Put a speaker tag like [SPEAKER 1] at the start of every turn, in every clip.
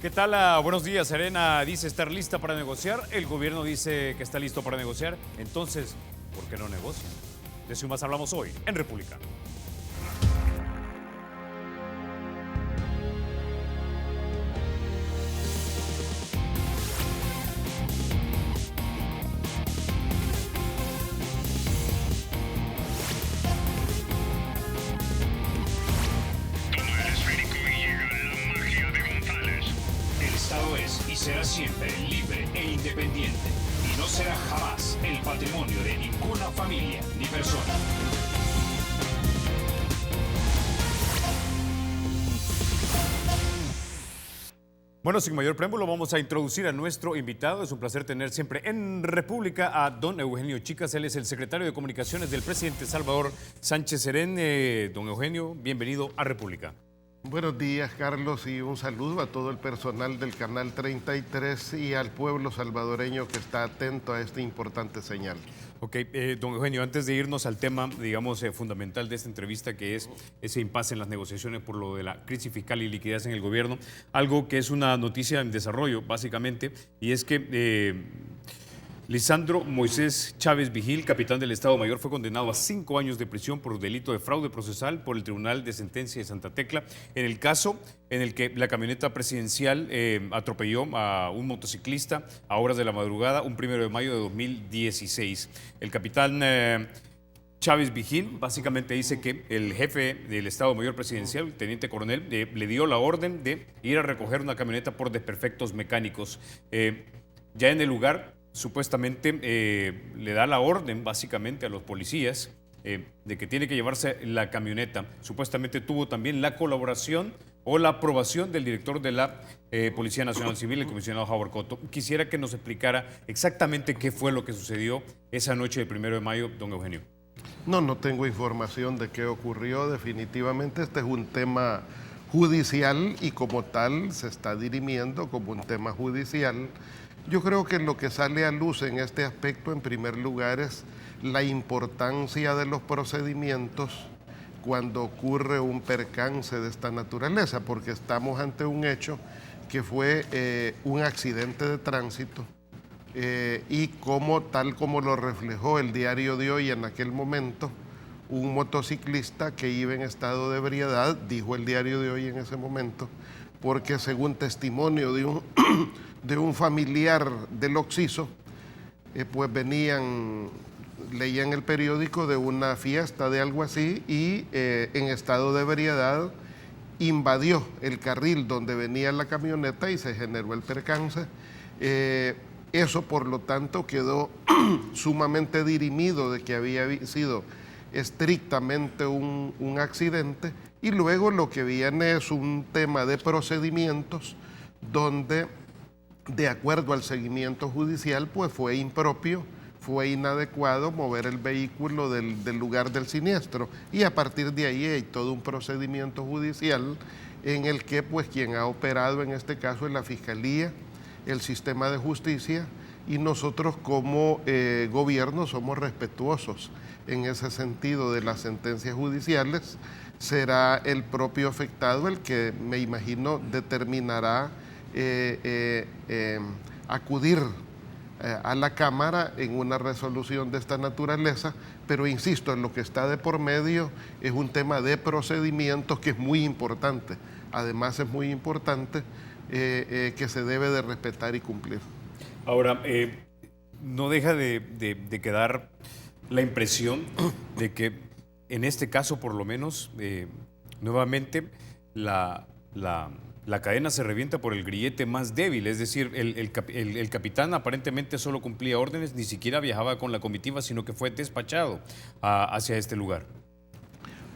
[SPEAKER 1] ¿Qué tal? Buenos días. Serena dice estar lista para negociar. El gobierno dice que está listo para negociar. Entonces, ¿por qué no negocian? De eso y más hablamos hoy en República.
[SPEAKER 2] Será siempre libre e independiente y no será jamás el patrimonio de ninguna familia ni persona.
[SPEAKER 1] Bueno, sin mayor preámbulo, vamos a introducir a nuestro invitado. Es un placer tener siempre en República a don Eugenio Chicas. Él es el secretario de Comunicaciones del presidente Salvador Sánchez Serén. Don Eugenio, bienvenido a República.
[SPEAKER 3] Buenos días, Carlos, y un saludo a todo el personal del Canal 33 y al pueblo salvadoreño que está atento a esta importante señal.
[SPEAKER 1] Ok, don Eugenio, antes de irnos al tema, digamos, fundamental de esta entrevista, que es ese impasse en las negociaciones por lo de la crisis fiscal y liquidez en el gobierno, algo que es una noticia en desarrollo, básicamente, y es que Lisandro Moisés Chávez Vigil, capitán del Estado Mayor, fue condenado a 5 años de prisión por delito de fraude procesal por el Tribunal de Sentencia de Santa Tecla, en el caso en el que la camioneta presidencial atropelló a un motociclista a horas de la madrugada, un 1 de mayo de 2016. El capitán Chávez Vigil básicamente dice que el jefe del Estado Mayor Presidencial, el teniente coronel, le dio la orden de ir a recoger una camioneta por desperfectos mecánicos. Ya en el lugar, supuestamente le da la orden básicamente a los policías de que tiene que llevarse la camioneta. Supuestamente tuvo también la colaboración o la aprobación del director de la Policía Nacional Civil, el comisionado Howard Cotto. Quisiera que nos explicara exactamente qué fue lo que sucedió esa noche del 1 de mayo, don Eugenio.
[SPEAKER 3] No tengo información de qué ocurrió. Definitivamente este es un tema judicial y como tal se está dirimiendo como un tema judicial. Yo creo que lo que sale a luz en este aspecto, en primer lugar, es la importancia de los procedimientos cuando ocurre un percance de esta naturaleza, porque estamos ante un hecho que fue un accidente de tránsito y tal como lo reflejó el diario de hoy en aquel momento, un motociclista que iba en estado de ebriedad, dijo el diario de hoy en ese momento, porque según testimonio de un familiar del occiso, pues leían el periódico de una fiesta de algo así y en estado de ebriedad invadió el carril donde venía la camioneta y se generó el percance. Eso, por lo tanto, quedó sumamente dirimido de que había sido estrictamente un accidente, y luego lo que viene es un tema de procedimientos donde, de acuerdo al seguimiento judicial, pues fue impropio, fue inadecuado mover el vehículo del lugar del siniestro, y a partir de ahí hay todo un procedimiento judicial en el que pues quien ha operado en este caso es la Fiscalía, el sistema de justicia, y nosotros como gobierno somos respetuosos en ese sentido de las sentencias judiciales. Será el propio afectado el que, me imagino, determinará acudir a la Cámara en una resolución de esta naturaleza, pero insisto, en lo que está de por medio es un tema de procedimientos que es muy importante. Además es muy importante que se debe de respetar y cumplir.
[SPEAKER 1] Ahora, no deja de quedar la impresión de que en este caso, por lo menos, nuevamente la cadena se revienta por el grillete más débil. Es decir, el capitán aparentemente solo cumplía órdenes, ni siquiera viajaba con la comitiva, sino que fue despachado hacia este lugar.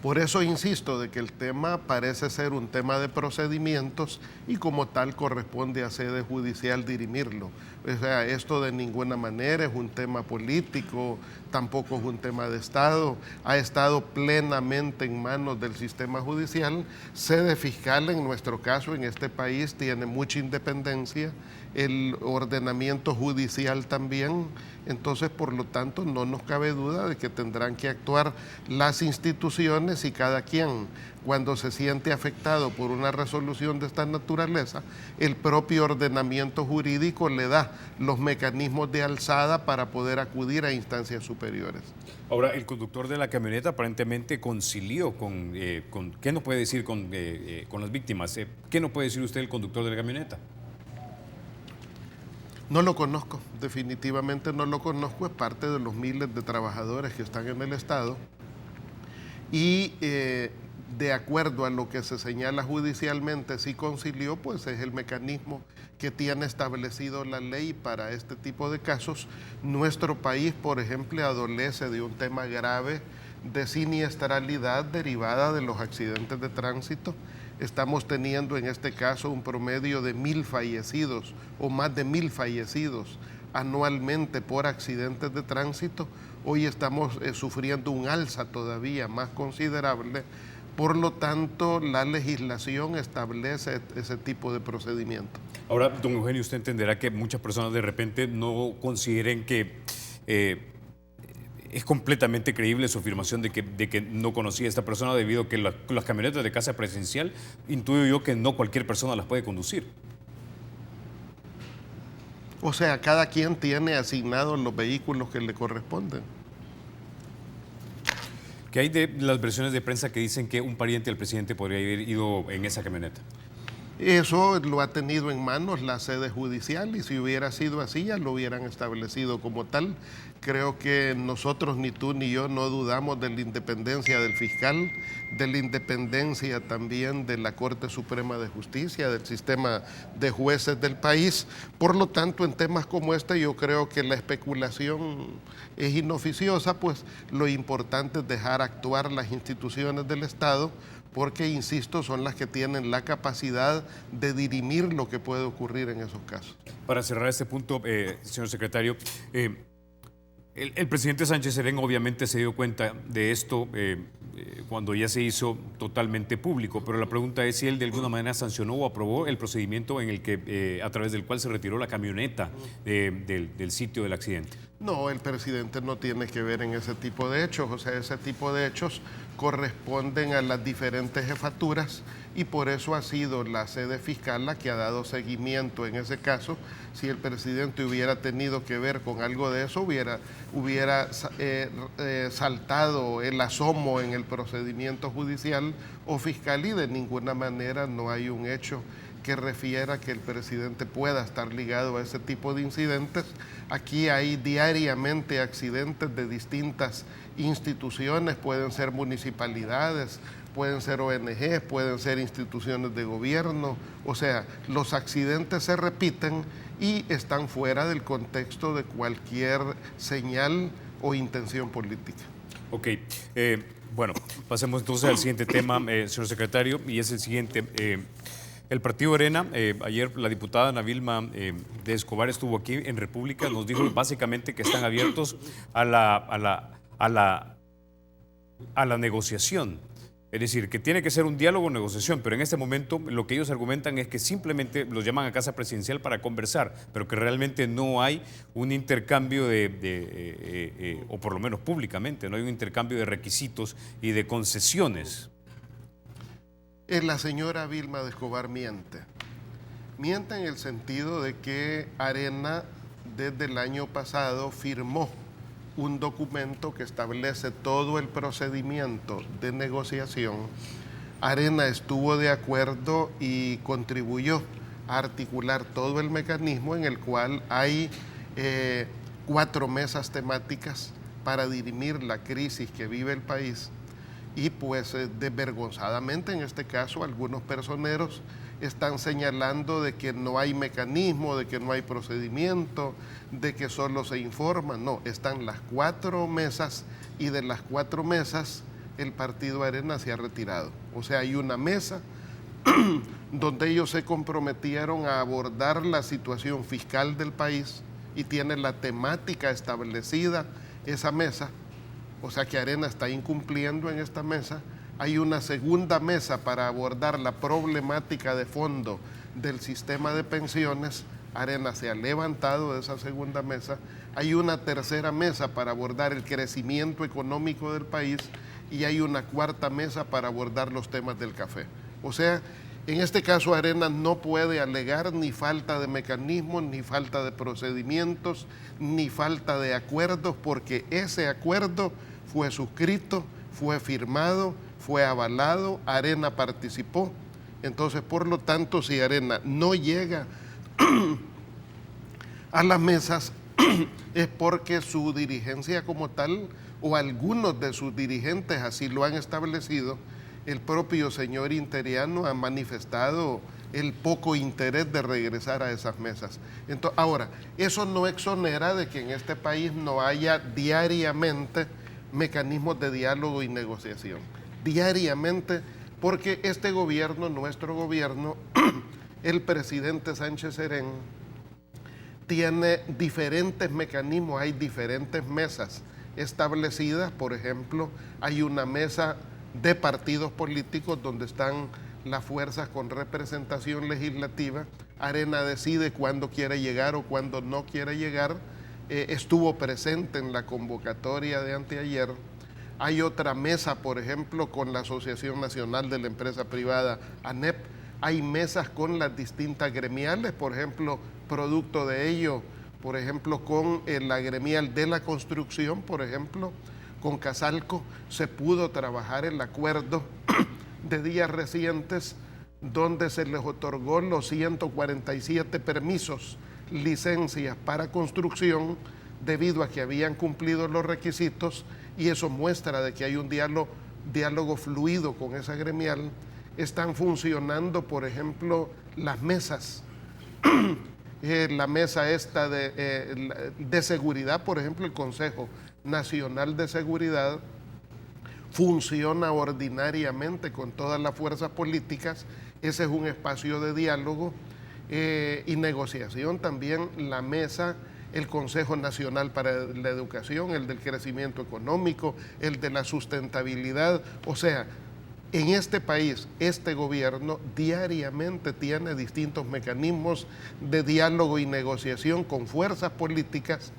[SPEAKER 3] Por eso insisto de que el tema parece ser un tema de procedimientos y como tal corresponde a sede judicial dirimirlo. O sea, esto de ninguna manera es un tema político, tampoco es un tema de Estado, ha estado plenamente en manos del sistema judicial. Sede fiscal, en nuestro caso, en este país, tiene mucha independencia, el ordenamiento judicial también. Entonces, por lo tanto, no nos cabe duda de que tendrán que actuar las instituciones y cada quien, cuando se siente afectado por una resolución de esta naturaleza, el propio ordenamiento jurídico le da los mecanismos de alzada para poder acudir a instancias superiores.
[SPEAKER 1] Ahora, el conductor de la camioneta aparentemente concilió con ¿qué nos puede decir con las víctimas? ¿Qué nos puede decir usted del conductor de la camioneta?
[SPEAKER 3] No lo conozco, definitivamente no lo conozco, es parte de los miles de trabajadores que están en el Estado y de acuerdo a lo que se señala judicialmente, si concilió, pues es el mecanismo que tiene establecido la ley para este tipo de casos. Nuestro país, por ejemplo, adolece de un tema grave de siniestralidad derivada de los accidentes de tránsito. Estamos teniendo en este caso un promedio de 1.000 fallecidos o más de 1.000 fallecidos anualmente por accidentes de tránsito. Hoy estamos sufriendo un alza todavía más considerable. Por lo tanto, la legislación establece ese tipo de procedimiento.
[SPEAKER 1] Ahora, don Eugenio, usted entenderá que muchas personas de repente no consideren que es completamente creíble su afirmación de que no conocía a esta persona debido a que las camionetas de casa presidencial, intuyo yo que no cualquier persona las puede conducir.
[SPEAKER 3] O sea, cada quien tiene asignados los vehículos que le corresponden.
[SPEAKER 1] ¿Qué hay de las versiones de prensa que dicen que un pariente del presidente podría haber ido en esa camioneta?
[SPEAKER 3] Eso lo ha tenido en manos la sede judicial y si hubiera sido así ya lo hubieran establecido como tal. Creo que nosotros, ni tú ni yo, no dudamos de la independencia del fiscal, de la independencia también de la Corte Suprema de Justicia, del sistema de jueces del país. Por lo tanto, en temas como este yo creo que la especulación es inoficiosa, pues lo importante es dejar actuar las instituciones del Estado, porque, insisto, son las que tienen la capacidad de dirimir lo que puede ocurrir en esos casos.
[SPEAKER 1] Para cerrar este punto, señor secretario, el presidente Sánchez Serén obviamente se dio cuenta de esto cuando ya se hizo totalmente público, pero la pregunta es si él de alguna manera sancionó o aprobó el procedimiento en el que, a través del cual se retiró la camioneta del sitio del accidente.
[SPEAKER 3] No, el presidente no tiene que ver en ese tipo de hechos, o sea, ese tipo de hechos corresponden a las diferentes jefaturas y por eso ha sido la sede fiscal la que ha dado seguimiento en ese caso. Si el presidente hubiera tenido que ver con algo de eso, hubiera saltado el asomo en el procedimiento judicial o fiscal y de ninguna manera no hay un hecho que refiera que el presidente pueda estar ligado a ese tipo de incidentes. Aquí hay diariamente accidentes de distintas instituciones, pueden ser municipalidades, pueden ser ONG, pueden ser instituciones de gobierno, o sea, los accidentes se repiten y están fuera del contexto de cualquier señal o intención política.
[SPEAKER 1] Ok, bueno, pasemos entonces al siguiente tema, señor secretario, y es el siguiente. El partido Arena, ayer la diputada Ana Vilma de Escobar estuvo aquí en República, nos dijo básicamente que están abiertos a la negociación. Es decir, que tiene que ser un diálogo o negociación, pero en este momento lo que ellos argumentan es que simplemente los llaman a casa presidencial para conversar, pero que realmente no hay un intercambio o por lo menos públicamente, no hay un intercambio de requisitos y de concesiones.
[SPEAKER 3] La señora Vilma de Escobar miente. Miente en el sentido de que Arena desde el año pasado firmó un documento que establece todo el procedimiento de negociación. Arena estuvo de acuerdo y contribuyó a articular todo el mecanismo en el cual hay 4 mesas temáticas para dirimir la crisis que vive el país. Y pues desvergonzadamente en este caso algunos personeros están señalando de que no hay mecanismo, de que no hay procedimiento, de que solo se informa. No, están las 4 mesas y de las 4 mesas el partido Arena se ha retirado. O sea, hay una mesa donde ellos se comprometieron a abordar la situación fiscal del país y tiene la temática establecida esa mesa. O sea que Arena está incumpliendo en esta mesa. Hay una segunda mesa para abordar la problemática de fondo del sistema de pensiones. Arena se ha levantado de esa segunda mesa. Hay una tercera mesa para abordar el crecimiento económico del país y hay una cuarta mesa para abordar los temas del café. O sea, en este caso Arena no puede alegar ni falta de mecanismos, ni falta de procedimientos, ni falta de acuerdos, porque ese acuerdo fue suscrito, fue firmado, fue avalado, Arena participó. Entonces, por lo tanto, si Arena no llega a las mesas, es porque su dirigencia como tal, o algunos de sus dirigentes así lo han establecido. El propio señor Interiano ha manifestado el poco interés de regresar a esas mesas. Entonces, ahora, eso no exonera de que en este país no haya diariamente mecanismos de diálogo y negociación. Diariamente, porque este gobierno, nuestro gobierno, el presidente Sánchez Serén, tiene diferentes mecanismos, hay diferentes mesas establecidas. Por ejemplo, hay una mesa de partidos políticos donde están las fuerzas con representación legislativa. Arena decide cuándo quiere llegar o cuándo no quiere llegar. Estuvo presente en la convocatoria de anteayer. Hay otra mesa, por ejemplo, con la Asociación Nacional de la Empresa Privada, ANEP. Hay mesas con las distintas gremiales, por ejemplo, producto de ello, por ejemplo, con la gremial de la construcción, por ejemplo, con Casalco, se pudo trabajar el acuerdo de días recientes donde se les otorgó los 147 permisos, licencias para construcción, debido a que habían cumplido los requisitos, y eso muestra de que hay un diálogo fluido con esa gremial. Están funcionando, por ejemplo, las mesas. La mesa esta de seguridad, por ejemplo, el Consejo Nacional de Seguridad funciona ordinariamente con todas las fuerzas políticas. Ese es un espacio de diálogo y negociación. También la mesa, el Consejo Nacional para la Educación, el del Crecimiento Económico, el de la Sustentabilidad. O sea, en este país, este gobierno diariamente tiene distintos mecanismos de diálogo y negociación con fuerzas políticas,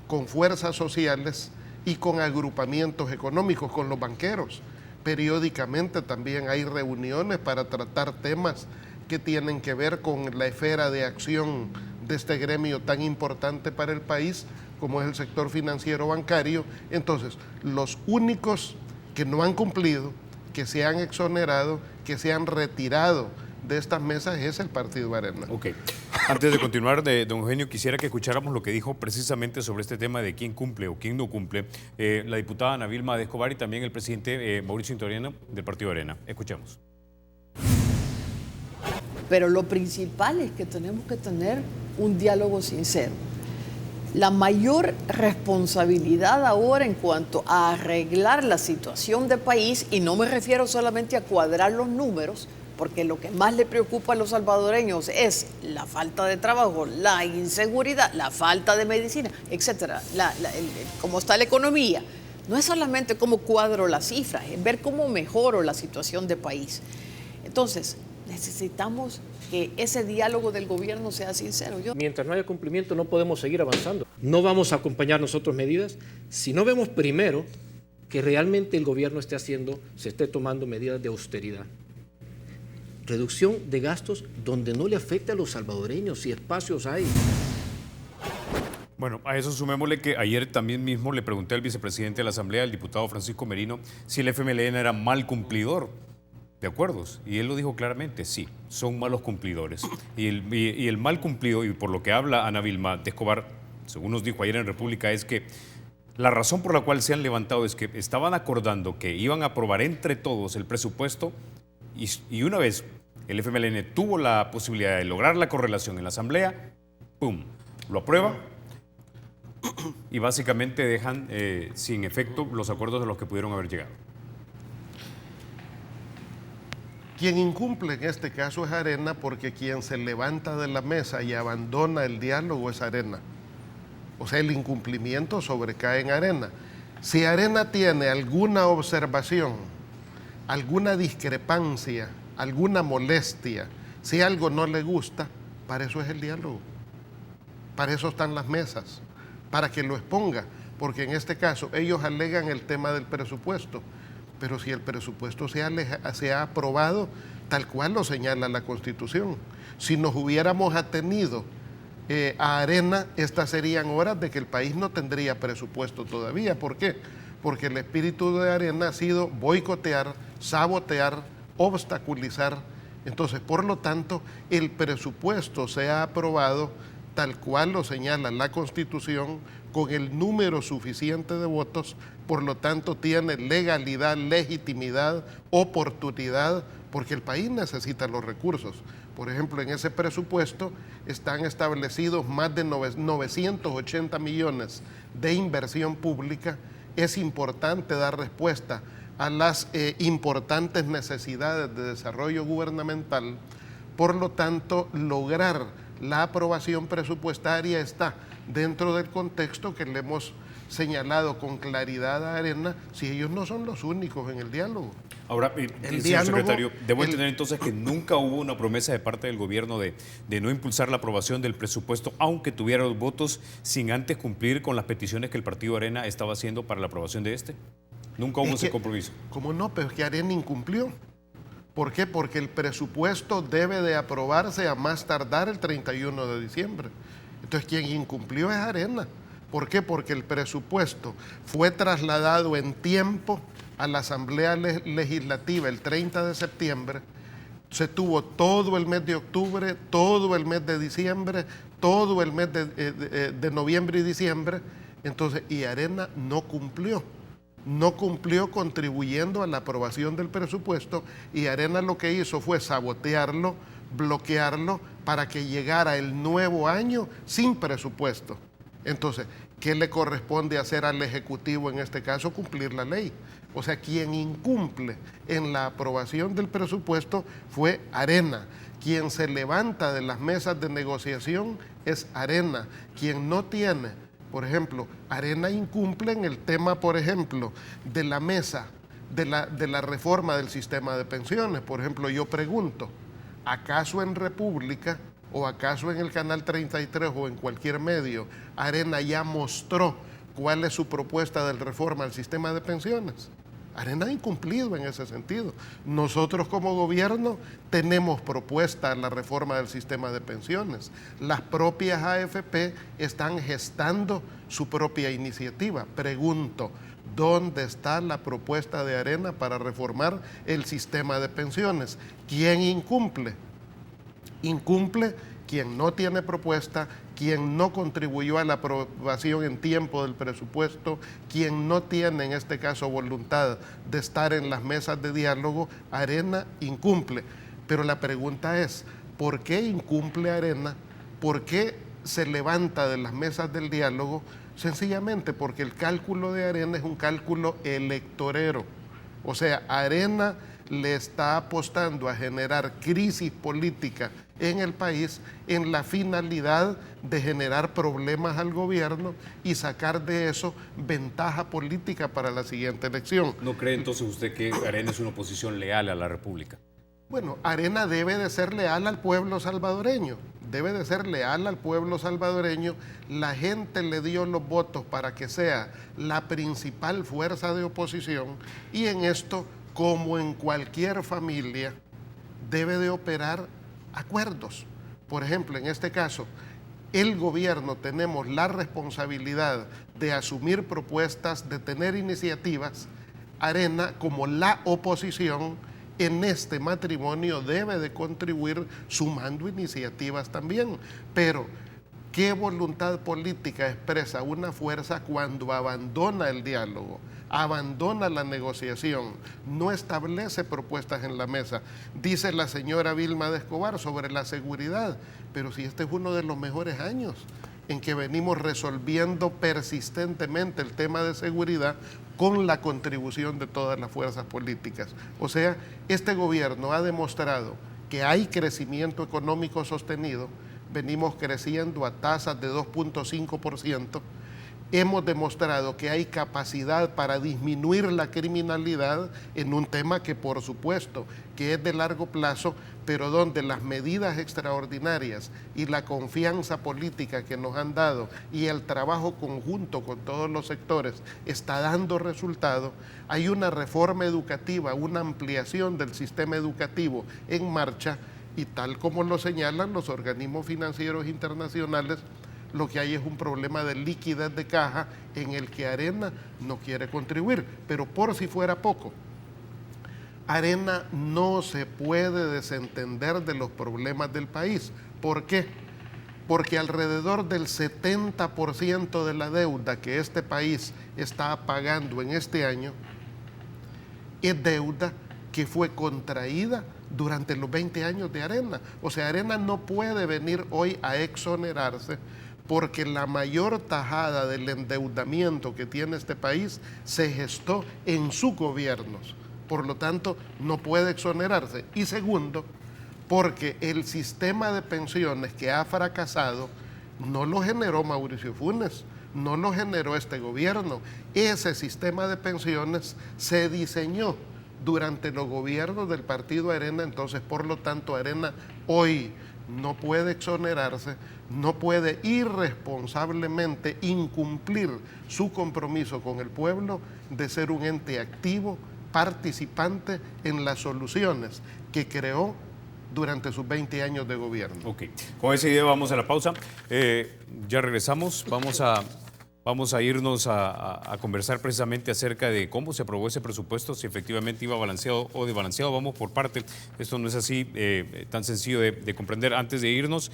[SPEAKER 3] con fuerzas sociales y con agrupamientos económicos, con los banqueros. Periódicamente también hay reuniones para tratar temas que tienen que ver con la esfera de acción de este gremio tan importante para el país, como es el sector financiero bancario. Entonces, los únicos que no han cumplido, que se han exonerado, que se han retirado de estas mesas, es el Partido Arena.
[SPEAKER 1] Ok. Antes de continuar, don Eugenio, quisiera que escucháramos lo que dijo precisamente sobre este tema de quién cumple o quién no cumple la diputada Ana Vilma de Escobar y también el presidente Mauricio Interiano del Partido Arena. Escuchemos.
[SPEAKER 4] Pero lo principal es que tenemos que tener un diálogo sincero. La mayor responsabilidad ahora en cuanto a arreglar la situación del país, y no me refiero solamente a cuadrar los números, porque lo que más le preocupa a los salvadoreños es la falta de trabajo, la inseguridad, la falta de medicina, etcétera, cómo está la economía. No es solamente cómo cuadro las cifras, es ver cómo mejoro la situación del país. Entonces, necesitamos que ese diálogo del gobierno sea sincero.
[SPEAKER 5] Mientras no haya cumplimiento no podemos seguir avanzando. No vamos a acompañar nosotros medidas si no vemos primero que realmente el gobierno se esté tomando medidas de austeridad. Reducción de gastos donde no le afecte a los salvadoreños, si espacios hay.
[SPEAKER 1] Bueno, a eso sumémosle que ayer también mismo le pregunté al vicepresidente de la Asamblea, el diputado Francisco Merino, si el FMLN era mal cumplidor de acuerdos. Y él lo dijo claramente, sí, son malos cumplidores. Y el mal cumplido, y por lo que habla Ana Vilma de Escobar, según nos dijo ayer en República, es que la razón por la cual se han levantado es que estaban acordando que iban a aprobar entre todos el presupuesto y una vez el FMLN tuvo la posibilidad de lograr la correlación en la Asamblea, ¡pum!, lo aprueba y básicamente dejan sin efecto los acuerdos de los que pudieron haber llegado.
[SPEAKER 3] Quien incumple en este caso es Arena, porque quien se levanta de la mesa y abandona el diálogo es Arena. O sea, el incumplimiento sobrecae en Arena. Si Arena tiene alguna observación, alguna discrepancia, alguna molestia, si algo no le gusta, para eso es el diálogo. Para eso están las mesas, para que lo exponga, porque en este caso ellos alegan el tema del presupuesto. pero si el presupuesto se ha aprobado tal cual lo señala la Constitución. Si nos hubiéramos atenido a Arena, estas serían horas de que el país no tendría presupuesto todavía. ¿Por qué? Porque el espíritu de Arena ha sido boicotear, sabotear, obstaculizar. Entonces, por lo tanto, el presupuesto se ha aprobado tal cual lo señala la Constitución, con el número suficiente de votos, por lo tanto tiene legalidad, legitimidad, oportunidad, porque el país necesita los recursos. Por ejemplo, en ese presupuesto están establecidos más de 980 millones de inversión pública. Es importante dar respuesta a las importantes necesidades de desarrollo gubernamental. Por lo tanto, lograr la aprobación presupuestaria está dentro del contexto que le hemos señalado con claridad a Arena, si ellos no son los únicos en el diálogo.
[SPEAKER 1] Ahora, señor secretario, debo entender entonces que nunca hubo una promesa de parte del gobierno de no impulsar la aprobación del presupuesto, aunque tuviera los votos, sin antes cumplir con las peticiones que el partido Arena estaba haciendo para la aprobación de este. Nunca hubo ese compromiso.
[SPEAKER 3] ¿Cómo no? Pero es que Arena incumplió. ¿Por qué? Porque el presupuesto debe de aprobarse a más tardar el 31 de diciembre. Entonces, quien incumplió es Arena. ¿Por qué? Porque el presupuesto fue trasladado en tiempo a la Asamblea Legislativa el 30 de septiembre. Se tuvo todo el mes de octubre, todo el mes de diciembre, todo el mes de noviembre y diciembre. Entonces, y Arena no cumplió contribuyendo a la aprobación del presupuesto, y Arena lo que hizo fue sabotearlo, bloquearlo, para que llegara el nuevo año sin presupuesto. Entonces, ¿qué le corresponde hacer al Ejecutivo en este caso? Cumplir la ley. O sea, quien incumple en la aprobación del presupuesto fue Arena. Quien se levanta de las mesas de negociación es Arena. Quien no tiene, por ejemplo, Arena incumple en el tema, por ejemplo, de la mesa, de la reforma del sistema de pensiones. Por ejemplo, yo pregunto, ¿acaso en República o acaso en el Canal 33 o en cualquier medio, Arena ya mostró cuál es su propuesta de reforma al sistema de pensiones? Arena ha incumplido en ese sentido. Nosotros como gobierno tenemos propuesta la reforma del sistema de pensiones. Las propias AFP están gestando su propia iniciativa. Pregunto, ¿dónde está la propuesta de Arena para reformar el sistema de pensiones? ¿Quién incumple? Incumple quien no tiene propuesta, quien no contribuyó a la aprobación en tiempo del presupuesto, quien no tiene en este caso voluntad de estar en las mesas de diálogo. Arena incumple. Pero la pregunta es, ¿por qué incumple Arena? ¿Por qué se levanta de las mesas del diálogo? Sencillamente porque el cálculo de Arena es un cálculo electorero. O sea, Arena le está apostando a generar crisis política en el país en la finalidad de generar problemas al gobierno y sacar de eso ventaja política para la siguiente elección.
[SPEAKER 1] ¿No cree entonces usted que Arena es una oposición leal a la República?
[SPEAKER 3] Bueno, Arena debe de ser leal al pueblo salvadoreño, debe de ser leal al pueblo salvadoreño. La gente le dio los votos para que sea la principal fuerza de oposición, y en esto, como en cualquier familia, debe de operar acuerdos. Por ejemplo, en este caso, el gobierno tenemos la responsabilidad de asumir propuestas, de tener iniciativas. Arena, como la oposición, en este matrimonio debe de contribuir sumando iniciativas también. Pero, ¿qué voluntad política expresa una fuerza cuando abandona el diálogo, abandona la negociación, no establece propuestas en la mesa? Dice la señora Vilma de Escobar sobre la seguridad, pero si este es uno de los mejores años en que venimos resolviendo persistentemente el tema de seguridad con la contribución de todas las fuerzas políticas. O sea, este gobierno ha demostrado que hay crecimiento económico sostenido. Venimos creciendo a tasas de 2.5%, hemos demostrado que hay capacidad para disminuir la criminalidad en un tema que por supuesto que es de largo plazo, pero donde las medidas extraordinarias y la confianza política que nos han dado y el trabajo conjunto con todos los sectores está dando resultado. Hay una reforma educativa, una ampliación del sistema educativo en marcha y tal como lo señalan los organismos financieros internacionales, lo que hay es un problema de liquidez de caja en el que Arena no quiere contribuir. Pero por si fuera poco, Arena no se puede desentender de los problemas del país. ¿Por qué? Porque alrededor del 70% de la deuda que este país está pagando en este año es deuda que fue contraída durante los 20 años de Arena. O sea, Arena no puede venir hoy a exonerarse porque la mayor tajada del endeudamiento que tiene este país se gestó en sus gobiernos. Por lo tanto, no puede exonerarse. Y segundo, porque el sistema de pensiones que ha fracasado no lo generó Mauricio Funes, no lo generó este gobierno. Ese sistema de pensiones se diseñó durante los gobiernos del partido Arena, entonces por lo tanto Arena hoy no puede exonerarse, no puede irresponsablemente incumplir su compromiso con el pueblo de ser un ente activo, participante en las soluciones que creó durante sus 20 años de gobierno.
[SPEAKER 1] Ok, con esa idea vamos a la pausa. Ya regresamos, vamos a irnos a conversar precisamente acerca de cómo se aprobó ese presupuesto, si efectivamente iba balanceado o desbalanceado. Vamos por parte, esto no es así tan sencillo de comprender. Antes de irnos,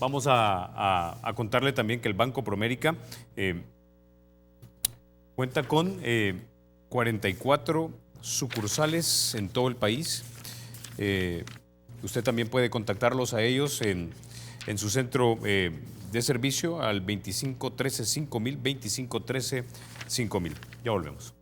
[SPEAKER 1] vamos a contarle también que el Banco Promérica cuenta con 44 sucursales en todo el país. Usted también puede contactarlos a ellos en su centro de servicio al 2513 5000, 2513 5000. Ya volvemos.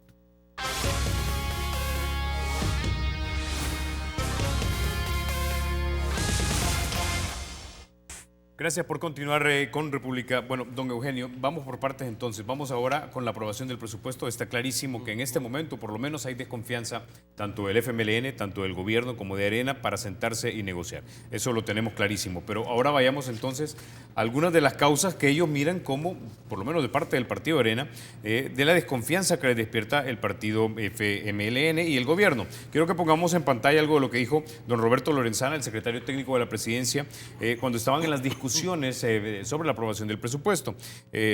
[SPEAKER 1] Gracias por continuar con República. Bueno, don Eugenio, vamos por partes entonces. Vamos ahora con la aprobación del presupuesto. Está clarísimo que en este momento, por lo menos, hay desconfianza tanto del FMLN, tanto del gobierno como de Arena para sentarse y negociar. Eso lo tenemos clarísimo. Pero ahora vayamos entonces a algunas de las causas que ellos miran como, por lo menos de parte del partido Arena, de la desconfianza que les despierta el partido FMLN y el gobierno. Quiero que pongamos en pantalla algo de lo que dijo don Roberto Lorenzana, el secretario técnico de la presidencia, cuando estaban en las discusiones sobre la aprobación del presupuesto.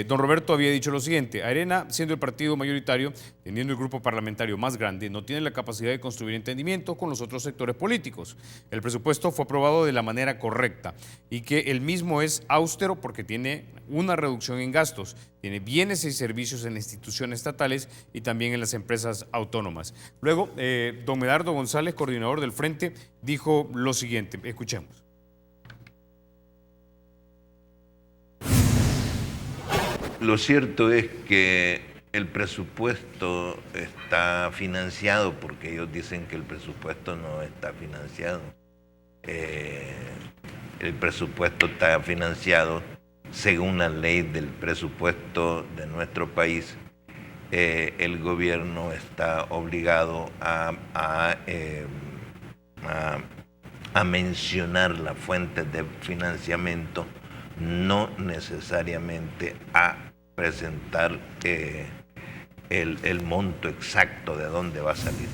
[SPEAKER 1] Don Roberto había dicho lo siguiente: Arena, siendo el partido mayoritario, teniendo el grupo parlamentario más grande, no tiene la capacidad de construir entendimientos con los otros sectores políticos. El presupuesto fue aprobado de la manera correcta y que el mismo es austero porque tiene una reducción en gastos, tiene bienes y servicios en instituciones estatales y también en las empresas autónomas. Luego, don Medardo González, coordinador del Frente, dijo lo siguiente. Escuchemos.
[SPEAKER 6] Lo cierto es que el presupuesto está financiado, porque ellos dicen que el presupuesto no está financiado. El presupuesto está financiado según la ley del presupuesto de nuestro país. El gobierno está obligado a mencionar las fuentes de financiamiento, no necesariamente a presentar el monto exacto de dónde va a salir.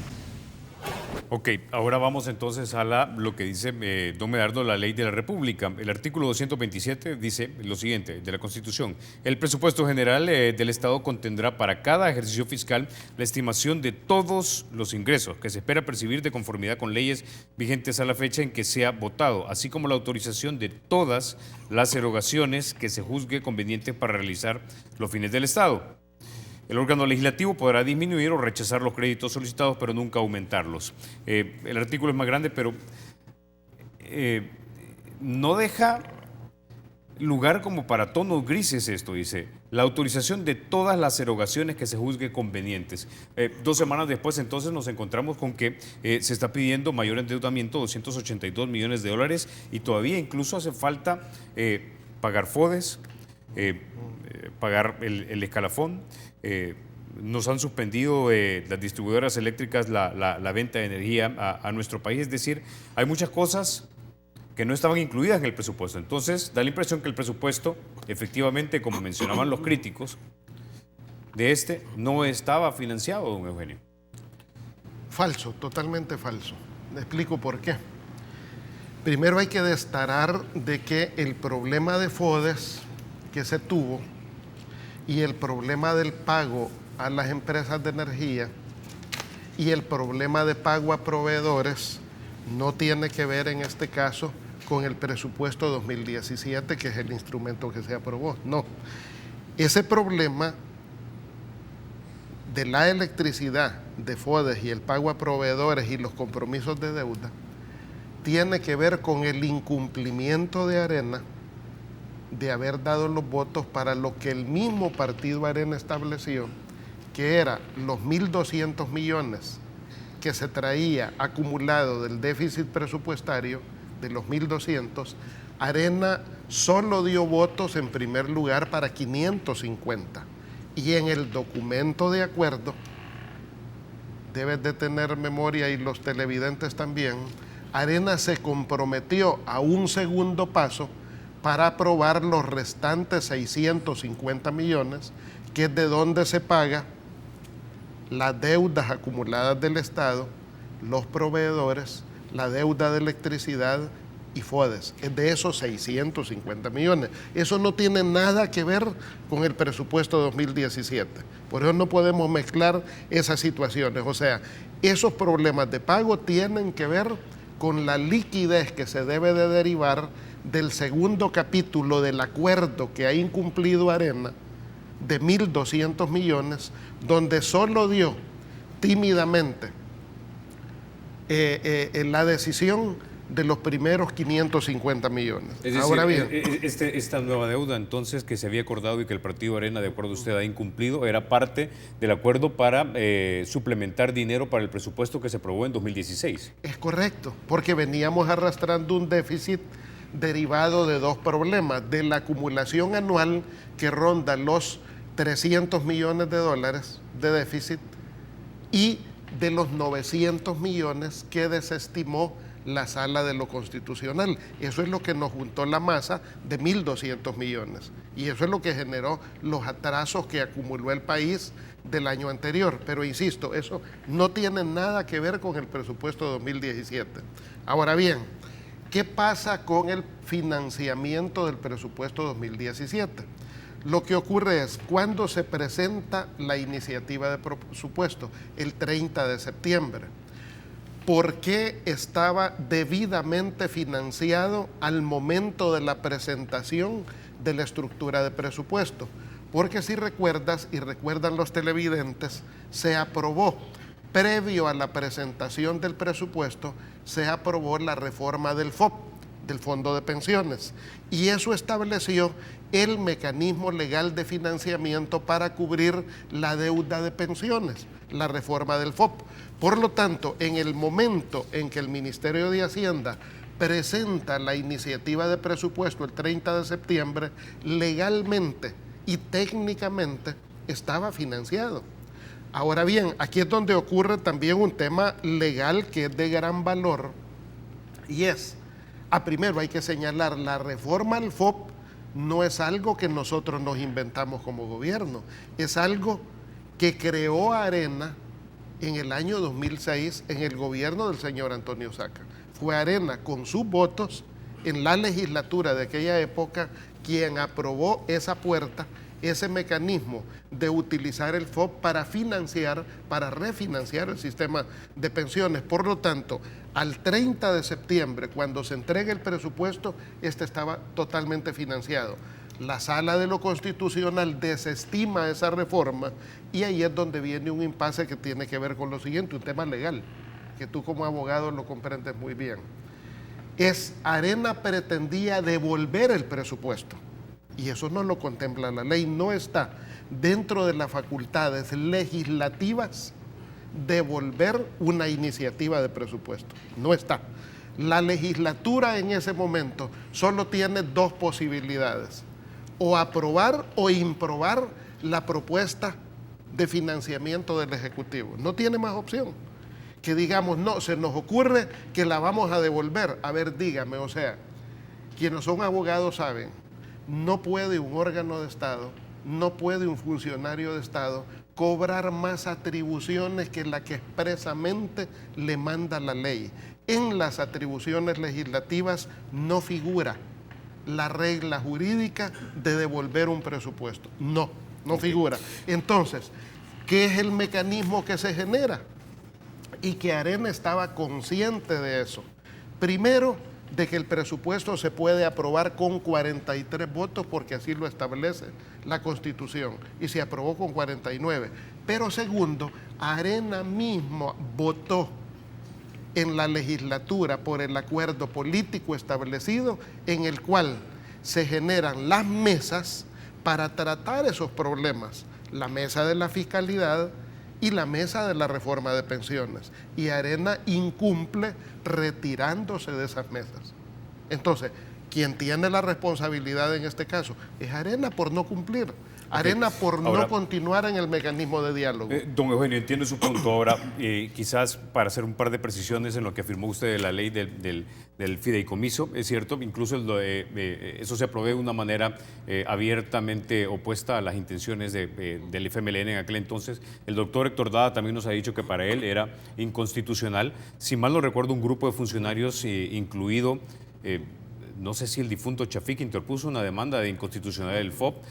[SPEAKER 1] Ok, ahora vamos entonces a lo que dice don Medardo, la ley de la República. El artículo 227 dice lo siguiente, de la Constitución: el presupuesto general del Estado contendrá para cada ejercicio fiscal la estimación de todos los ingresos que se espera percibir de conformidad con leyes vigentes a la fecha en que sea votado, así como la autorización de todas las erogaciones que se juzgue convenientes para realizar los fines del Estado. El órgano legislativo podrá disminuir o rechazar los créditos solicitados, pero nunca aumentarlos. El artículo es más grande, pero no deja lugar como para tonos grises esto, dice. La autorización de todas las erogaciones que se juzgue convenientes. 2 semanas después, entonces, nos encontramos con que se está pidiendo mayor endeudamiento, 282 millones de dólares, y todavía incluso hace falta pagar FODES, pagar el escalafón. Nos han suspendido las distribuidoras eléctricas la venta de energía a nuestro país. Es decir, hay muchas cosas que no estaban incluidas en el presupuesto. Entonces, da la impresión que el presupuesto, efectivamente, como mencionaban los críticos, no estaba financiado, don Eugenio.
[SPEAKER 3] Falso, totalmente falso. Le explico por qué. Primero hay que destacar de que el problema de FODES que se tuvo y el problema del pago a las empresas de energía y el problema de pago a proveedores no tiene que ver en este caso con el presupuesto 2017, que es el instrumento que se aprobó. No, ese problema de la electricidad, de FODES y el pago a proveedores y los compromisos de deuda tiene que ver con el incumplimiento de Arena de haber dado los votos para lo que el mismo partido Arena estableció, que era los 1.200 millones que se traía acumulado del déficit presupuestario, de los 1.200, Arena solo dio votos en primer lugar para 550. Y en el documento de acuerdo, debes de tener memoria y los televidentes también, Arena se comprometió a un segundo paso para aprobar los restantes 650 millones, que es de donde se paga las deudas acumuladas del Estado, los proveedores, la deuda de electricidad y FODES. Es de esos 650 millones. Eso no tiene nada que ver con el presupuesto 2017. Por eso no podemos mezclar esas situaciones. O sea, esos problemas de pago tienen que ver con la liquidez que se debe de derivar del segundo capítulo del acuerdo que ha incumplido Arena, de 1.200 millones, donde solo dio tímidamente la decisión de los primeros 550 millones.
[SPEAKER 1] Es decir,
[SPEAKER 3] ahora bien,
[SPEAKER 1] esta nueva deuda entonces que se había acordado y que el partido Arena, de acuerdo a usted, ha incumplido, era parte del acuerdo para suplementar dinero para el presupuesto que se aprobó en 2016.
[SPEAKER 3] es correcto, porque veníamos arrastrando un déficit derivado de dos problemas: de la acumulación anual que ronda los 300 millones de dólares de déficit y de los 900 millones que desestimó la Sala de lo Constitucional. Eso es lo que nos juntó la masa de 1.200 millones. Y eso es lo que generó los atrasos que acumuló el país del año anterior. Pero insisto, eso no tiene nada que ver con el presupuesto 2017. Ahora bien, ¿qué pasa con el financiamiento del presupuesto 2017? Lo que ocurre es, cuando se presenta la iniciativa de presupuesto, el 30 de septiembre, ¿por qué estaba debidamente financiado al momento de la presentación de la estructura de presupuesto? Porque si recuerdas, y recuerdan los televidentes, se aprobó, previo a la presentación del presupuesto, se aprobó la reforma del FOP, del Fondo de Pensiones, y eso estableció el mecanismo legal de financiamiento para cubrir la deuda de pensiones, la reforma del FOP. Por lo tanto, en el momento en que el Ministerio de Hacienda presenta la iniciativa de presupuesto el 30 de septiembre, legalmente y técnicamente estaba financiado. Ahora bien, aquí es donde ocurre también un tema legal que es de gran valor, y es, primero hay que señalar, la reforma al FOP no es algo que nosotros nos inventamos como gobierno, es algo que creó Arena en el año 2006 en el gobierno del señor Antonio Saca. Fue Arena, con sus votos en la legislatura de aquella época, quien aprobó esa puerta, ese mecanismo de utilizar el FOP para financiar, para refinanciar el sistema de pensiones. Por lo tanto, al 30 de septiembre, cuando se entregue el presupuesto, este estaba totalmente financiado. La Sala de lo Constitucional desestima esa reforma y ahí es donde viene un impasse que tiene que ver con lo siguiente, un tema legal, que tú como abogado lo comprendes muy bien. Arena pretendía devolver el presupuesto y eso no lo contempla la ley, no está dentro de las facultades legislativas devolver una iniciativa de presupuesto, no está. La legislatura en ese momento solo tiene dos posibilidades: o aprobar o improbar la propuesta de financiamiento del Ejecutivo. No tiene más opción que digamos, no, se nos ocurre que la vamos a devolver. A ver, dígame, o sea, quienes son abogados saben, no puede un órgano de Estado, no puede un funcionario de Estado cobrar más atribuciones que la que expresamente le manda la ley. En las atribuciones legislativas no figura la regla jurídica de devolver un presupuesto. No figura. Entonces, ¿qué es el mecanismo que se genera? Y que Arena estaba consciente de eso. Primero, de que el presupuesto se puede aprobar con 43 votos porque así lo establece la Constitución y se aprobó con 49. Pero segundo, Arena mismo votó en la legislatura por el acuerdo político establecido en el cual se generan las mesas para tratar esos problemas, la mesa de la fiscalidad y la mesa de la reforma de pensiones. Y Arena incumple retirándose de esas mesas. Entonces, quien tiene la responsabilidad en este caso es Arena por no cumplir. Arena por no continuar en el mecanismo de diálogo.
[SPEAKER 1] Don Eugenio, entiendo su punto. Ahora, quizás para hacer un par de precisiones en lo que afirmó usted de la ley del fideicomiso, es cierto, incluso eso se aprobó de una manera abiertamente opuesta a las intenciones del FMLN en aquel entonces. El doctor Héctor Dada también nos ha dicho que para él era inconstitucional. Si mal no recuerdo, un grupo de funcionarios incluido... no sé si el difunto Chafik interpuso una demanda de inconstitucionalidad del FOP.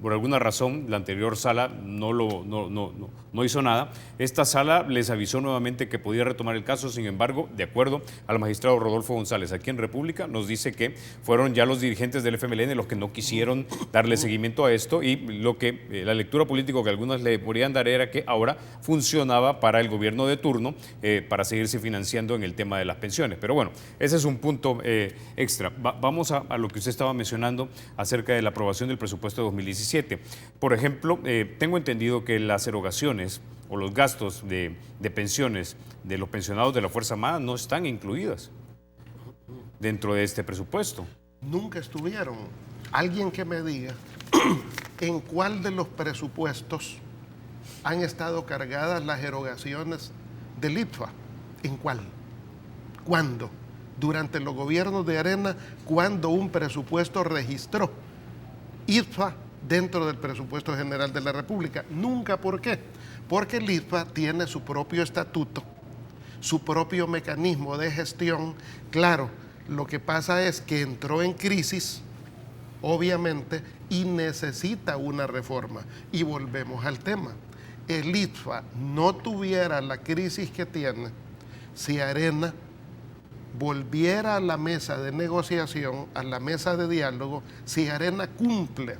[SPEAKER 1] Por alguna razón, la anterior sala no hizo nada. Esta sala les avisó nuevamente que podía retomar el caso. Sin embargo, de acuerdo al magistrado Rodolfo González, aquí en República, nos dice que fueron ya los dirigentes del FMLN los que no quisieron darle seguimiento a esto, y lo que la lectura política que algunos le podrían dar era que ahora funcionaba para el gobierno de turno para seguirse financiando en el tema de las pensiones. Pero bueno, ese es un punto extra. Vamos a lo que usted estaba mencionando acerca de la aprobación del presupuesto de 2017. Por ejemplo, tengo entendido que las erogaciones o los gastos de pensiones de los pensionados de la Fuerza Armada no están incluidas dentro de este presupuesto.
[SPEAKER 3] Nunca estuvieron. Alguien que me diga en cuál de los presupuestos han estado cargadas las erogaciones del ITFA. ¿En cuál? ¿Cuándo? Durante los gobiernos de Arena, ¿cuándo un presupuesto registró ITFA dentro del presupuesto general de la República? Nunca. ¿Por qué? Porque el ITFA tiene su propio estatuto, su propio mecanismo de gestión. Claro, lo que pasa es que entró en crisis, obviamente, y necesita una reforma. Y volvemos al tema. El ITFA no tuviera la crisis que tiene si Arena volviera a la mesa de negociación, a la mesa de diálogo, si Arena cumple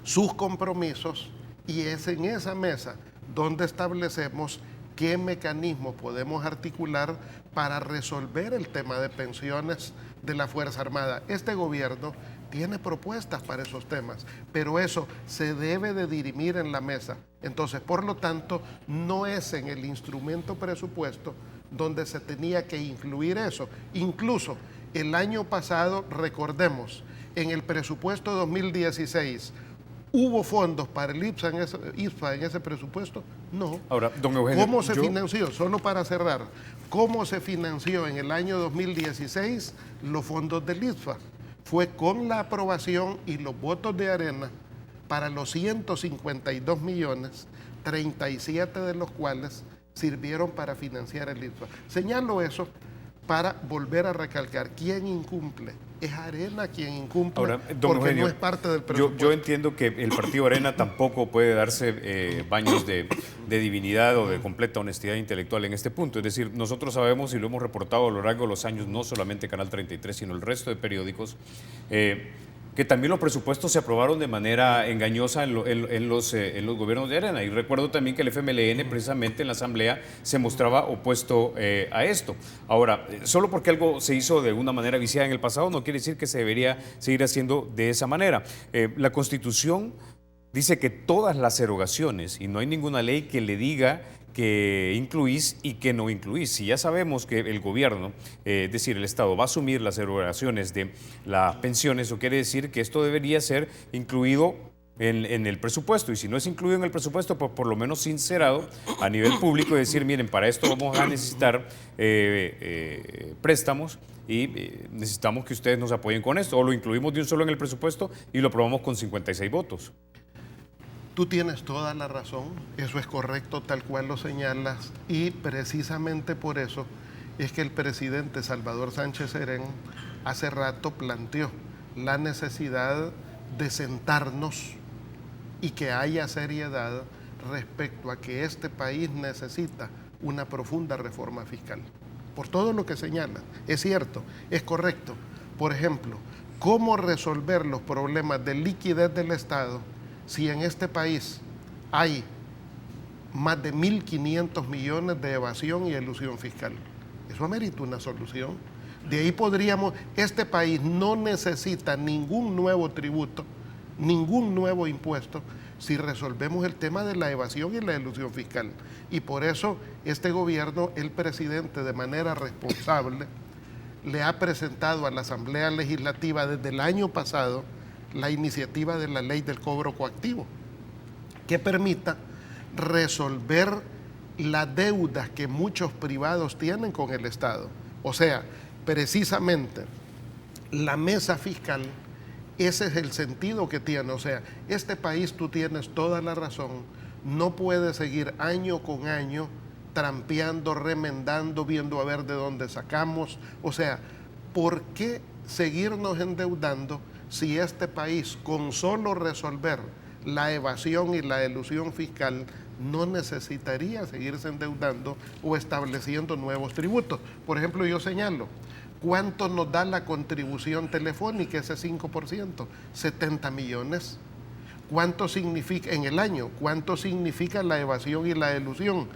[SPEAKER 3] sus compromisos, y es en esa mesa donde establecemos qué mecanismos podemos articular para resolver el tema de pensiones de la Fuerza Armada. Este gobierno tiene propuestas para esos temas, pero eso se debe de dirimir en la mesa. Entonces, por lo tanto, no es en el instrumento presupuesto donde se tenía que incluir eso. Incluso el año pasado, recordemos, en el presupuesto 2016, ¿hubo fondos para el ITFA en ese presupuesto? No.
[SPEAKER 1] Ahora, don Eugenio,
[SPEAKER 3] ¿cómo se financió? Solo para cerrar, ¿cómo se financió en el año 2016 los fondos del ITFA? Fue con la aprobación y los votos de Arena para los 152 millones, 37 de los cuales sirvieron para financiar el ITFA. Señalo eso para volver a recalcar, ¿quién incumple? Es Arena quien incumple.
[SPEAKER 1] Ahora, don
[SPEAKER 3] porque
[SPEAKER 1] Eugenio,
[SPEAKER 3] no es parte del presupuesto.
[SPEAKER 1] Yo entiendo que el partido Arena tampoco puede darse baños de divinidad o de completa honestidad intelectual en este punto. Es decir, nosotros sabemos y lo hemos reportado a lo largo de los años, no solamente Canal 33, sino el resto de periódicos, que también los presupuestos se aprobaron de manera engañosa en los gobiernos de Arena. Y recuerdo también que el FMLN precisamente en la Asamblea se mostraba opuesto a esto. Ahora, solo porque algo se hizo de una manera viciada en el pasado no quiere decir que se debería seguir haciendo de esa manera. La Constitución dice que todas las erogaciones, y no hay ninguna ley que le diga que incluís y que no incluís. Si ya sabemos que el gobierno, es decir, el Estado, va a asumir las erogaciones de las pensiones, eso quiere decir que esto debería ser incluido en el presupuesto, y si no es incluido en el presupuesto, pues por lo menos sincerado a nivel público y decir, miren, para esto vamos a necesitar préstamos y necesitamos que ustedes nos apoyen con esto, o lo incluimos de un solo en el presupuesto y lo aprobamos con 56 votos.
[SPEAKER 3] Tú tienes toda la razón, eso es correcto tal cual lo señalas, y precisamente por eso es que el presidente Salvador Sánchez Serén hace rato planteó la necesidad de sentarnos y que haya seriedad respecto a que este país necesita una profunda reforma fiscal. Por todo lo que señala, es cierto, es correcto. Por ejemplo, ¿cómo resolver los problemas de liquidez del Estado si en este país hay más de 1.500 millones de evasión y elusión fiscal? Eso amerita una solución. De ahí podríamos, este país no necesita ningún nuevo tributo, ningún nuevo impuesto, si resolvemos el tema de la evasión y la elusión fiscal. Y por eso este gobierno, el presidente, de manera responsable, le ha presentado a la Asamblea Legislativa desde el año pasado la iniciativa de la ley del cobro coactivo, que permita resolver las deudas que muchos privados tienen con el Estado. O sea, precisamente la mesa fiscal, ese es el sentido que tiene. O sea, este país, tú tienes toda la razón, no puede seguir año con año trampeando, remendando, viendo a ver de dónde sacamos. O sea, ¿por qué seguirnos endeudando si este país, con solo resolver la evasión y la elusión fiscal, no necesitaría seguirse endeudando o estableciendo nuevos tributos? Por ejemplo, yo señalo, ¿cuánto nos da la contribución telefónica, ese 5%? 70 millones. ¿Cuánto significa en el año? ¿Cuánto significa la evasión y la elusión?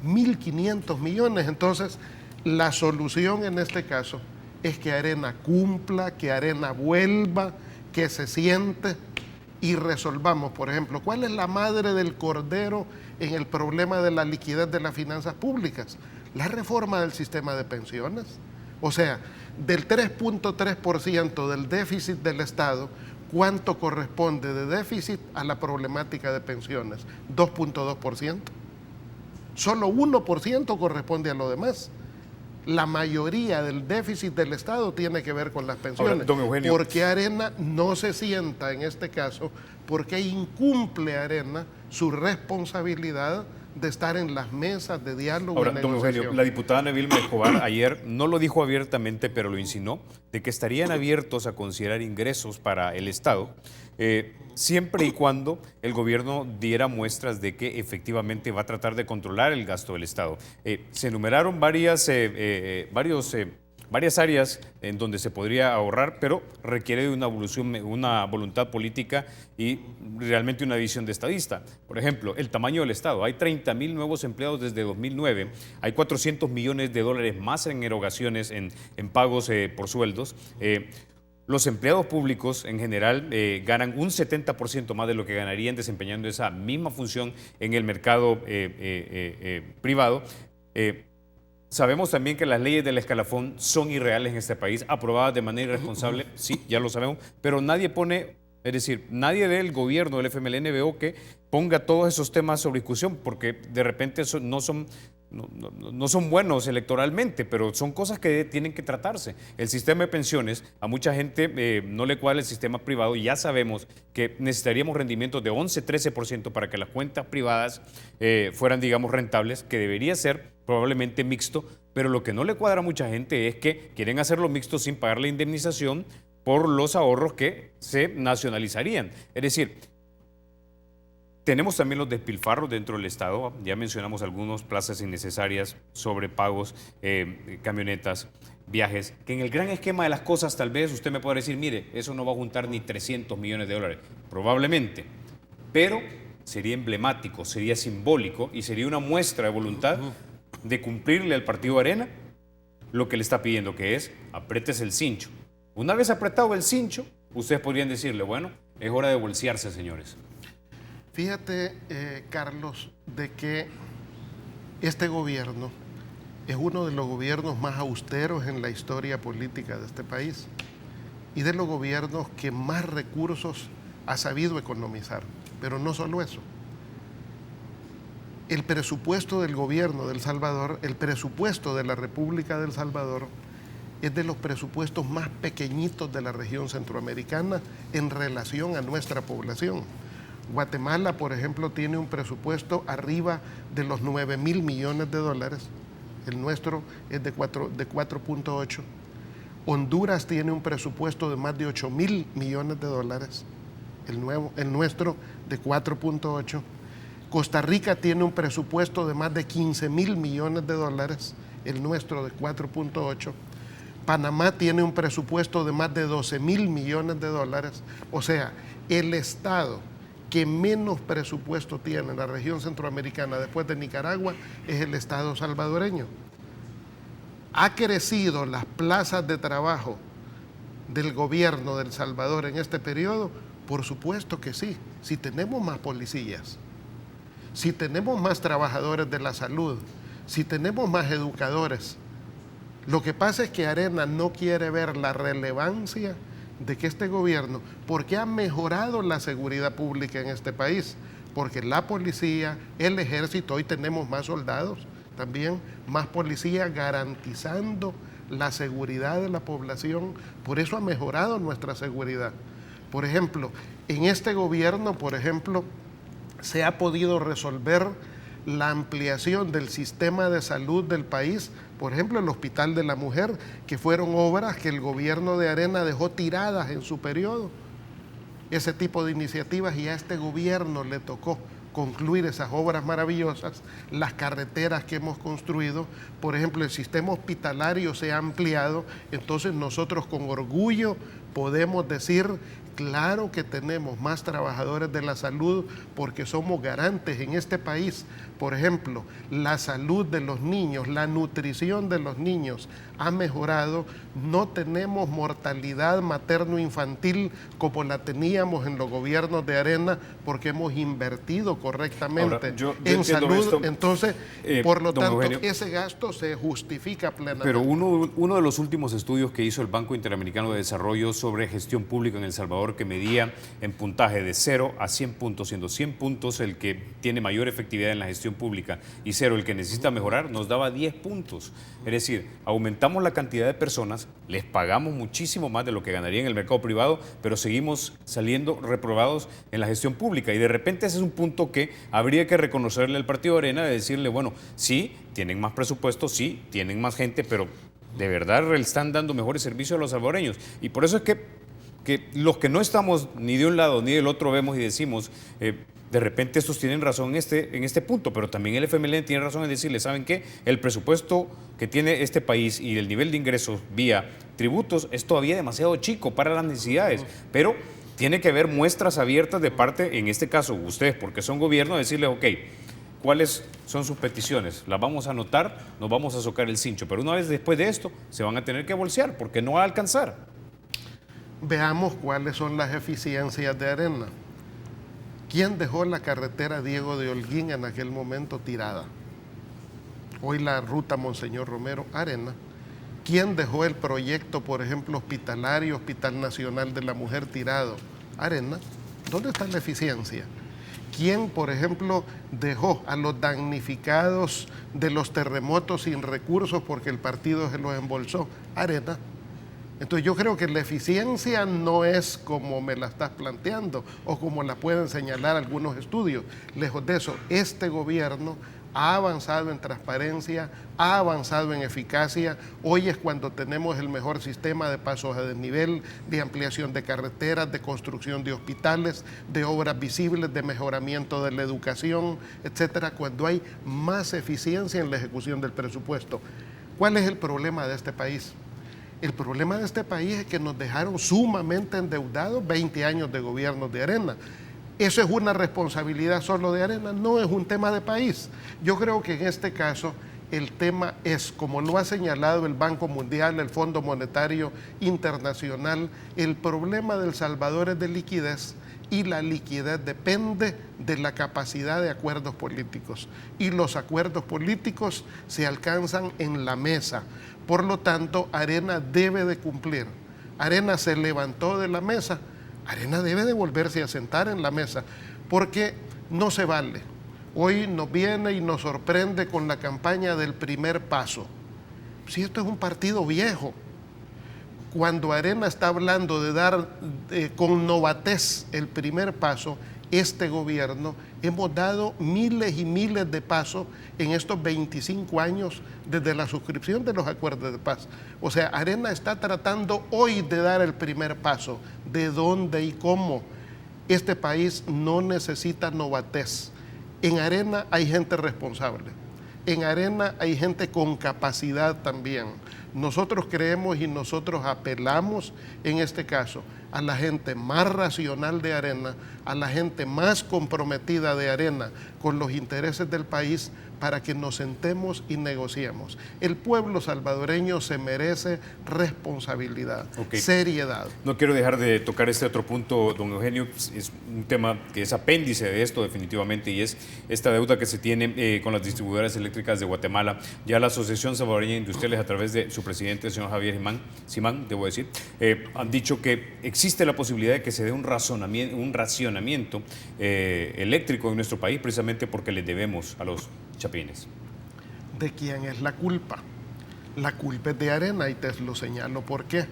[SPEAKER 3] 1.500 millones. Entonces, la solución en este caso es que Arena cumpla, que Arena vuelva, que se siente y resolvamos. Por ejemplo, ¿cuál es la madre del cordero en el problema de la liquidez de las finanzas públicas? La reforma del sistema de pensiones. O sea, del 3.3% del déficit del Estado, ¿cuánto corresponde de déficit a la problemática de pensiones? 2.2%. Solo 1% corresponde a lo demás. La mayoría del déficit del Estado tiene que ver con las pensiones.
[SPEAKER 1] Ahora, don Eugenio,
[SPEAKER 3] ¿por qué Arena no se sienta en este caso? ¿Por qué incumple Arena su responsabilidad de estar en las mesas de diálogo?
[SPEAKER 1] Ahora,
[SPEAKER 3] y
[SPEAKER 1] don
[SPEAKER 3] negociación?
[SPEAKER 1] Eugenio, la diputada Nevilma Escobar ayer no lo dijo abiertamente, pero lo insinuó, de que estarían abiertos a considerar ingresos para el Estado, siempre y cuando el gobierno diera muestras de que efectivamente va a tratar de controlar el gasto del Estado. Se enumeraron varias áreas en donde se podría ahorrar, pero requiere de una voluntad política y realmente una visión de estadista. Por ejemplo, el tamaño del Estado. Hay 30.000 nuevos empleados desde 2009, hay 400 millones de dólares más en erogaciones, en pagos por sueldos. Los empleados públicos en general ganan un 70% más de lo que ganarían desempeñando esa misma función en el mercado privado. Sabemos también que las leyes del escalafón son irreales en este país, aprobadas de manera irresponsable, sí, ya lo sabemos, pero nadie pone, es decir, nadie del gobierno del FMLN veo que ponga todos esos temas sobre discusión, porque de repente no son buenos electoralmente, pero son cosas que tienen que tratarse. El sistema de pensiones, a mucha gente no le cuadra el sistema privado, y ya sabemos que necesitaríamos rendimientos de 11-13% para que las cuentas privadas fueran, digamos, rentables, que debería ser probablemente mixto, pero lo que no le cuadra a mucha gente es que quieren hacerlo mixto sin pagar la indemnización por los ahorros que se nacionalizarían. Es decir, tenemos también los despilfarros dentro del Estado, ya mencionamos algunos, plazas innecesarias, sobrepagos, camionetas, viajes, que en el gran esquema de las cosas tal vez usted me pueda decir, mire, eso no va a juntar ni 300 millones de dólares, probablemente, pero sería emblemático, sería simbólico y sería una muestra de voluntad de cumplirle al Partido Arena lo que le está pidiendo, que es apriétese el cincho. Una vez apretado el cincho, ustedes podrían decirle, bueno, es hora de bolsearse, señores.
[SPEAKER 3] Fíjate, Carlos, de que Este gobierno es uno de los gobiernos más austeros en la historia política de este país y de los gobiernos que más recursos ha sabido economizar. Pero no solo eso. El presupuesto del gobierno de El Salvador, el presupuesto de la República de El Salvador, es de los presupuestos más pequeñitos de la región centroamericana en relación a nuestra población. Guatemala, por ejemplo, tiene un presupuesto arriba de los 9.000 millones de dólares. El nuestro es de 4.8. Honduras tiene un presupuesto de más de 8.000 millones de dólares. El nuestro de 4.8. Costa Rica tiene un presupuesto de más de 15.000 millones de dólares. El nuestro de 4.8. Panamá tiene un presupuesto de más de 12.000 millones de dólares. O sea, el Estado que menos presupuesto tiene en la región centroamericana después de Nicaragua es el Estado salvadoreño. ¿Ha crecido las plazas de trabajo del gobierno de El Salvador en este periodo? Por supuesto que sí. Si tenemos más policías, si tenemos más trabajadores de la salud, si tenemos más educadores. Lo que pasa es que Arena no quiere ver la relevancia de que este gobierno, porque ha mejorado la seguridad pública en este país, porque la policía, el ejército, hoy tenemos más soldados, también más policía garantizando la seguridad de la población, por eso ha mejorado nuestra seguridad. Por ejemplo, en este gobierno, se ha podido resolver la ampliación del sistema de salud del país, por ejemplo, el Hospital de la Mujer, que fueron obras que el gobierno de Arena dejó tiradas en su periodo. Ese tipo de iniciativas, y a este gobierno le tocó concluir esas obras maravillosas, las carreteras que hemos construido, por ejemplo, el sistema hospitalario se ha ampliado, entonces nosotros con orgullo podemos decir, claro que tenemos más trabajadores de la salud porque somos garantes en este país. Por ejemplo, la salud de los niños, la nutrición de los niños ha mejorado. No tenemos mortalidad materno-infantil como la teníamos en los gobiernos de Arena porque hemos invertido correctamente
[SPEAKER 1] Ahora, yo
[SPEAKER 3] en salud.
[SPEAKER 1] esto,
[SPEAKER 3] entonces, por lo tanto,
[SPEAKER 1] Eugenio,
[SPEAKER 3] ese gasto se justifica plenamente.
[SPEAKER 1] Pero uno de los últimos estudios que hizo el Banco Interamericano de Desarrollo sobre gestión pública en El Salvador, que medía en puntaje de 0 a 100 puntos, siendo 100 puntos el que tiene mayor efectividad en la gestión pública y 0 el que necesita mejorar, nos daba 10 puntos. Es decir, aumentamos la cantidad de personas, les pagamos muchísimo más de lo que ganaría en el mercado privado, pero seguimos saliendo reprobados en la gestión pública. Y de repente ese es un punto que habría que reconocerle al Partido Arena, de decirle, bueno, sí, tienen más presupuesto, sí, tienen más gente, pero de verdad le están dando mejores servicios a los salvadoreños. Y por eso es que los que no estamos ni de un lado ni del otro vemos y decimos, de repente estos tienen razón en este punto, pero también el FMLN tiene razón en decirle, ¿saben qué? El presupuesto que tiene este país y el nivel de ingresos vía tributos es todavía demasiado chico para las necesidades, pero tiene que haber muestras abiertas de parte, en este caso ustedes, porque son gobierno, decirles, ok, ¿cuáles son sus peticiones? Las vamos a anotar, nos vamos a socar el cincho, pero una vez después de esto se van a tener que bolsear porque no va a alcanzar.
[SPEAKER 3] Veamos cuáles son las eficiencias de Arena. ¿Quién dejó la carretera Diego de Holguín en aquel momento tirada? Hoy la ruta Monseñor Romero, Arena. ¿Quién dejó el proyecto, por ejemplo, hospitalario, Hospital Nacional de la Mujer tirado? Arena. ¿Dónde está la eficiencia? ¿Quién, por ejemplo, dejó a los damnificados de los terremotos sin recursos porque el partido se los embolsó? Arena. Entonces yo creo que la eficiencia no es como me la estás planteando o como la pueden señalar algunos estudios. Lejos de eso, este gobierno ha avanzado en transparencia, ha avanzado en eficacia. Hoy es cuando tenemos el mejor sistema de pasos a desnivel, de ampliación de carreteras, de construcción de hospitales, de obras visibles, de mejoramiento de la educación, etcétera, cuando hay más eficiencia en la ejecución del presupuesto. ¿Cuál es el problema de este país? El problema de este país es que nos dejaron sumamente endeudados 20 años de gobierno de Arena. ¿Eso es una responsabilidad solo de Arena? No, es un tema de país. Yo creo que en este caso el tema es, como lo ha señalado el Banco Mundial, el Fondo Monetario Internacional, el problema de El Salvador es de liquidez y la liquidez depende de la capacidad de acuerdos políticos. Y los acuerdos políticos se alcanzan en la mesa. Por lo tanto, Arena debe de cumplir. Arena se levantó de la mesa, Arena debe de volverse a sentar en la mesa, porque no se vale. Hoy nos viene y nos sorprende con la campaña del primer paso. Si esto es un partido viejo, cuando Arena está hablando de dar con novatez el primer paso, este gobierno hemos dado miles y miles de pasos en estos 25 años desde la suscripción de los acuerdos de paz. O sea, Arena está tratando hoy de dar el primer paso. ¿De dónde y cómo? Este país no necesita novatez. En Arena hay gente responsable. En Arena hay gente con capacidad también. Nosotros creemos y nosotros apelamos en este caso a la gente más racional de Arena, a la gente más comprometida de Arena con los intereses del país, para que nos sentemos y negociemos. El pueblo salvadoreño se merece responsabilidad, seriedad.
[SPEAKER 1] No quiero dejar de tocar este otro punto, don Eugenio. Es un tema que es apéndice de esto definitivamente, y es esta deuda que se tiene con las distribuidoras eléctricas de Guatemala. Ya la Asociación Salvadoreña de Industriales, a través de su presidente, el señor Javier Simán, debo decir, han dicho que existe la posibilidad de que se dé un racionamiento eléctrico en nuestro país, precisamente porque le debemos a los chapines.
[SPEAKER 3] ¿De quién es la culpa? La culpa es de Arena, y te lo señalo por qué.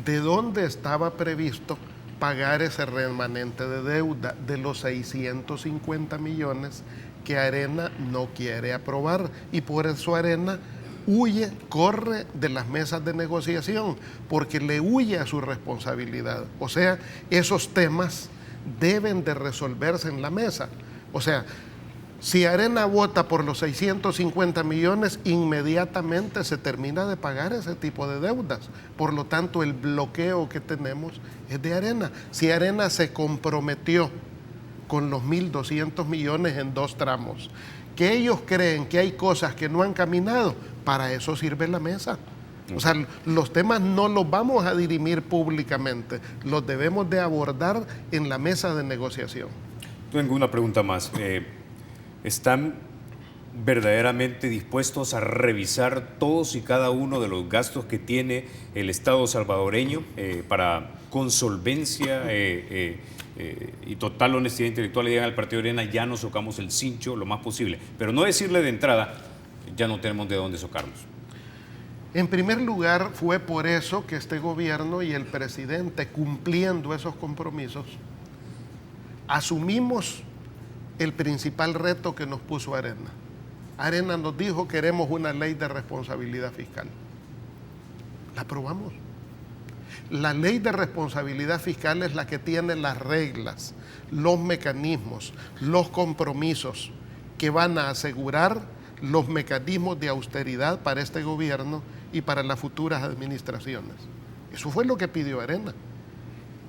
[SPEAKER 3] ¿De dónde estaba previsto pagar ese remanente de deuda de los 650 millones que Arena no quiere aprobar? Y por eso Arena huye, corre de las mesas de negociación, porque le huye a su responsabilidad. O sea, esos temas deben de resolverse en la mesa. O sea, si Arena vota por los 650 millones, inmediatamente se termina de pagar ese tipo de deudas. Por lo tanto, el bloqueo que tenemos es de Arena. Si Arena se comprometió con los 1.200 millones en 2 tramos, que ellos creen que hay cosas que no han caminado, para eso sirve la mesa. O sea, los temas no los vamos a dirimir públicamente, los debemos de abordar en la mesa de negociación.
[SPEAKER 1] Tengo una pregunta más. ¿Están verdaderamente dispuestos a revisar todos y cada uno de los gastos que tiene el Estado salvadoreño para, con solvencia y total honestidad intelectual, le digan al partido de Arena: ya nos socamos el cincho lo más posible? Pero no decirle de entrada: ya no tenemos de dónde socarnos.
[SPEAKER 3] En primer lugar, fue por eso que este gobierno y el presidente, cumpliendo esos compromisos, asumimos el principal reto que nos puso Arena. Arena nos dijo: queremos una ley de responsabilidad fiscal. La aprobamos. La ley de responsabilidad fiscal es la que tiene las reglas, los mecanismos, los compromisos que van a asegurar los mecanismos de austeridad para este gobierno y para las futuras administraciones. Eso fue lo que pidió Arena.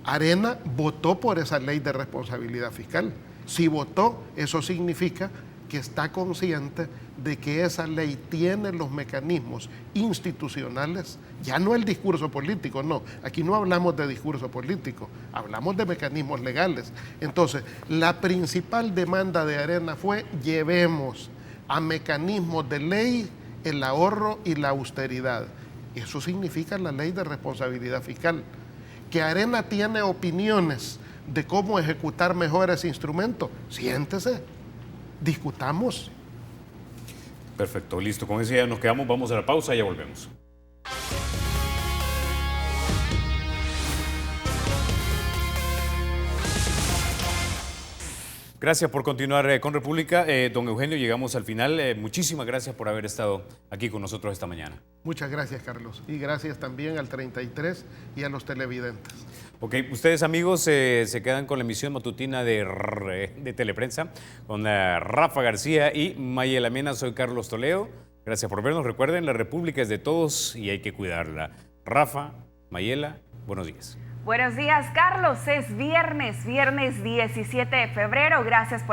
[SPEAKER 3] Arena votó por esa ley de responsabilidad fiscal. Si votó, eso significa que está consciente de que esa ley tiene los mecanismos institucionales, ya no el discurso político, no, aquí no hablamos de discurso político, hablamos de mecanismos legales. Entonces, la principal demanda de Arena fue: llevemos a mecanismos de ley el ahorro y la austeridad. Eso significa la ley de responsabilidad fiscal. Que Arena tiene opiniones de cómo ejecutar mejor ese instrumento, siéntese, discutamos.
[SPEAKER 1] Perfecto, listo. Con eso ya nos quedamos, vamos a la pausa y ya volvemos. Gracias por continuar con República. Don Eugenio, llegamos al final. Muchísimas gracias por haber estado aquí con nosotros esta mañana.
[SPEAKER 3] Muchas gracias, Carlos. Y gracias también al 33 y a los televidentes.
[SPEAKER 1] Ok, ustedes, amigos, se quedan con la emisión matutina de Teleprensa con Rafa García y Mayela Mena. Soy Carlos Toledo. Gracias por vernos. Recuerden, la República es de todos y hay que cuidarla. Rafa, Mayela, buenos días.
[SPEAKER 7] Buenos días, Carlos. Es viernes 17 de febrero. Gracias por